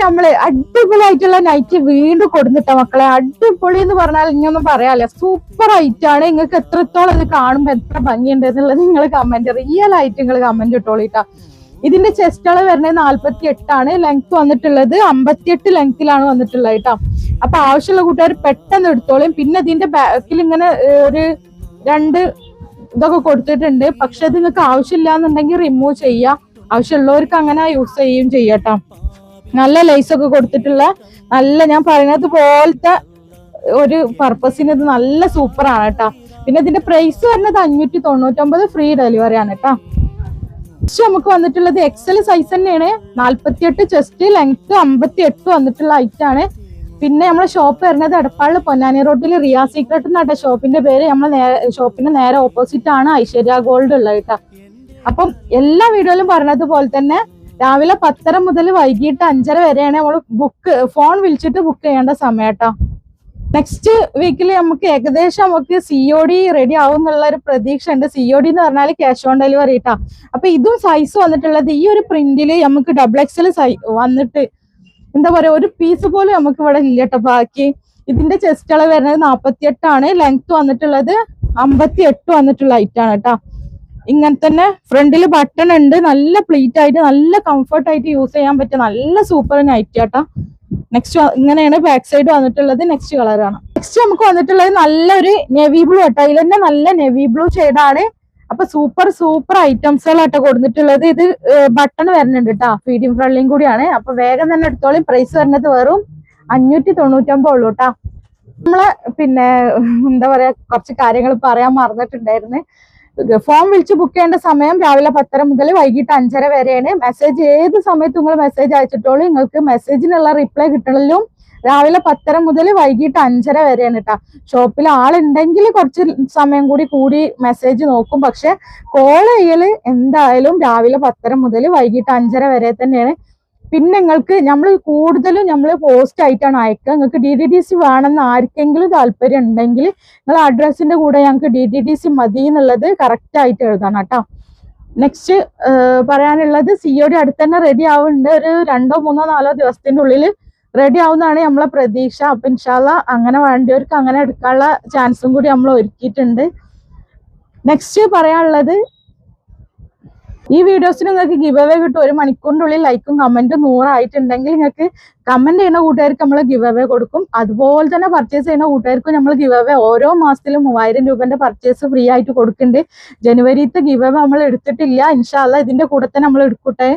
നമ്മള് അടിപൊളിയായിട്ടുള്ള നൈറ്റ് വീണ്ടും കൊടുത്തിട്ട മക്കളെ. അടിപൊളി എന്ന് പറഞ്ഞാൽ ഇങ്ങൊന്നും പറയാല്ല, സൂപ്പർ ഐറ്റാണ്. നിങ്ങൾക്ക് എത്രത്തോളം ഇത് കാണുമ്പോ എത്ര ഭംഗിയുണ്ട് എന്നുള്ളത് നിങ്ങൾ കമന്റ്, റിയൽ ആയിട്ട് നിങ്ങൾ കമന്റ് ഇട്ടോളിട്ടാ. ഇതിന്റെ ചെസ്റ്റ് അളവ് വരുന്നത് 48 ലെങ്ത് വന്നിട്ടുള്ളത് 58 ലെങ്ത്തിലാണ് വന്നിട്ടുള്ളത് കേട്ടോ. അപ്പൊ ആവശ്യമുള്ള കൂട്ടുകാർ പെട്ടെന്ന് എടുത്തോളും. പിന്നെ ഇതിന്റെ ബാക്കിൽ ഇങ്ങനെ ഒരു 2 ഇതൊക്കെ കൊടുത്തിട്ടുണ്ട്. പക്ഷെ അത് നിങ്ങൾക്ക് ആവശ്യമില്ല എന്നുണ്ടെങ്കിൽ റിമൂവ് ചെയ്യാം. ആവശ്യമുള്ളവർക്ക് അങ്ങനെ യൂസ് ചെയ്യും ചെയ്യാട്ടോ. നല്ല ലൈസ് ഒക്കെ കൊടുത്തിട്ടുള്ള നല്ല, ഞാൻ പറയുന്നത് പോലത്തെ ഒരു പർപ്പസിന് ഇത് നല്ല സൂപ്പറാണ് കേട്ടോ. പിന്നെ ഇതിന്റെ പ്രൈസ് വരുന്നത് 599, ഫ്രീ ഡെലിവറി ആണ് കേട്ടോ. നമുക്ക് വന്നിട്ടുള്ളത് എക്സൽ സൈസ് തന്നെയാണ്. 48 ചെസ്റ്റ്, ലെങ്ത് 58 വന്നിട്ടുള്ള ഐറ്റാണ്. പിന്നെ നമ്മളെ ഷോപ്പ് വരുന്നത് എടപ്പാളിൽ പൊന്നാനി റോഡിൽ റിയ സീക്രട്ട് എന്നാണ് ഷോപ്പിന്റെ പേര്. നമ്മളെ ഷോപ്പിന്റെ നേരെ ഓപ്പോസിറ്റ് ആണ് ഐശ്വര്യ ഗോൾഡ് ഉള്ളത് കേട്ടോ. അപ്പം എല്ലാ വീഡിയോയിലും പറഞ്ഞത് പോലെ തന്നെ രാവിലെ 10:30 മുതൽ വൈകിട്ട് 5:30 വരെയാണ് നമ്മൾ ഫോൺ വിളിച്ചിട്ട് ബുക്ക് ചെയ്യേണ്ട സമയം കേട്ടോ. നെക്സ്റ്റ് വീക്കിൽ നമുക്ക് ഏകദേശം നമുക്ക് COD റെഡി ആവും എന്നുള്ള ഒരു പ്രതീക്ഷ ഉണ്ട്. COD എന്ന് പറഞ്ഞാൽ ക്യാഷ് ഓൺ ഡെലിവറി കേട്ടോ. അപ്പൊ ഇതും സൈസ് വന്നിട്ടുള്ളത് ഈ ഒരു പ്രിന്റില് നമുക്ക് XXL വന്നിട്ട് എന്താ പറയാ, ഒരു പീസ് പോലും നമുക്ക് ഇവിടെ ഇല്ല കേട്ടോ. ബാക്കി ഇതിന്റെ ചെസ്റ്റ് അളവ് വരുന്നത് 48, ലെങ്ത് വന്നിട്ടുള്ളത് 58 വന്നിട്ടുള്ള ഐറ്റാണ് കേട്ടോ. ഇങ്ങനെ തന്നെ ഫ്രണ്ടിൽ ബട്ടൺ ഉണ്ട്. നല്ല പ്ലീറ്റ് ആയിട്ട് നല്ല കംഫർട്ട് ആയിട്ട് യൂസ് ചെയ്യാൻ പറ്റിയ നല്ല സൂപ്പർ നൈറ്റ് കേട്ടോ. നെക്സ്റ്റ് ഇങ്ങനെയാണ് ബാക്ക് സൈഡ് വന്നിട്ടുള്ളത്. നെക്സ്റ്റ് കളറാണ്. നെക്സ്റ്റ് നമുക്ക് വന്നിട്ടുള്ളത് നല്ലൊരു നെവി ബ്ലൂ കേട്ടോ. ഇതിൽ തന്നെ നല്ല നെവി ബ്ലൂ ഷെയ്ഡാണ്. അപ്പൊ സൂപ്പർ ഐറ്റംസുകളാട്ടോ കൊടുത്തിട്ടുള്ളത്. ഇത് ബട്ടൺ വരുന്നുണ്ട് കേട്ടോ, ഫീഡിങ് ഫ്രണ്ട്ലിയും കൂടിയാണ്. അപ്പൊ വേഗം തന്നെ എടുത്തോളി. പ്രൈസ് വരുന്നത് വെറും 599 ഉള്ളൂ കേട്ടോ. നമ്മളെ പിന്നെ എന്താ പറയാ, കുറച്ച് കാര്യങ്ങൾ പറയാൻ മറന്നിട്ടുണ്ടായിരുന്നു. ഫോൺ വിളിച്ച് ബുക്ക് ചെയ്യേണ്ട സമയം രാവിലെ 10:30 മുതൽ വൈകിട്ട് 5:30 വരെയാണ്. മെസ്സേജ് ഏത് സമയത്ത് നിങ്ങൾ മെസ്സേജ് അയച്ചിട്ടോളൂ. നിങ്ങൾക്ക് മെസ്സേജിനുള്ള റിപ്ലൈ കിട്ടണല്ലോ രാവിലെ 10:30 മുതൽ വൈകിട്ട് 5:30 വരെയാണ് കേട്ടോ. ഷോപ്പിൽ ആളുണ്ടെങ്കിൽ കുറച്ച് സമയം കൂടി മെസ്സേജ് നോക്കും. പക്ഷെ കോൾ ചെയ്യല് എന്തായാലും രാവിലെ 10:30 മുതൽ വൈകിട്ട് 5:30 വരെ തന്നെയാണ്. പിന്നെ നിങ്ങൾക്ക് നമ്മൾ പോസ്റ്റ് ആയിട്ടാണ് അയക്കുക. നിങ്ങൾക്ക് DDDC വേണമെന്ന് ആർക്കെങ്കിലും താല്പര്യം ഉണ്ടെങ്കിൽ നിങ്ങൾ അഡ്രസ്സിന്റെ കൂടെ ഞങ്ങൾക്ക് DDDC മതി എന്നുള്ളത് കറക്റ്റ് ആയിട്ട് എഴുതണം കേട്ടോ. നെക്സ്റ്റ് പറയാനുള്ളത് COD അടുത്ത് തന്നെ റെഡി ആവുന്നുണ്ട്. ഒരു 2, 3, 4 ദിവസത്തിന്റെ ഉള്ളിൽ റെഡി ആവുന്നതാണ് നമ്മളെ പ്രതീക്ഷ. അപ്പൊ ഇൻഷാല്ലാ അങ്ങനെ വേണ്ടിയവർക്ക് അങ്ങനെ എടുക്കാനുള്ള ചാൻസും കൂടി നമ്മൾ ഒരുക്കിയിട്ടുണ്ട്. നെക്സ്റ്റ് പറയാനുള്ളത്, ഈ വീഡിയോസിന് നിങ്ങൾക്ക് ഗിവ് അവേ കിട്ടും. 1 മണിക്കൂറിന്റെ ഉള്ളിൽ ലൈക്കും കമന്റും 100 ആയിട്ടുണ്ടെങ്കിൽ നിങ്ങൾക്ക് കമന്റ് ചെയ്യുന്ന കൂട്ടുകാർക്ക് നമ്മൾ ഗിവ് അവേ കൊടുക്കും. അതുപോലെ തന്നെ പർച്ചേസ് ചെയ്യുന്ന കൂട്ടുകാർക്കും നമ്മൾ ഗിവ് അവേ ഓരോ മാസത്തിലും 3000 രൂപന്റെ പർച്ചേസ് ഫ്രീ ആയിട്ട് കൊടുക്കുന്നുണ്ട്. ജനുവരിത്തെ ഗിവ് അവേ നമ്മൾ എടുത്തിട്ടില്ല. ഇൻഷാല്ലാ ഇതിന്റെ കൂടെ തന്നെ നമ്മൾ എടുക്കട്ടെ.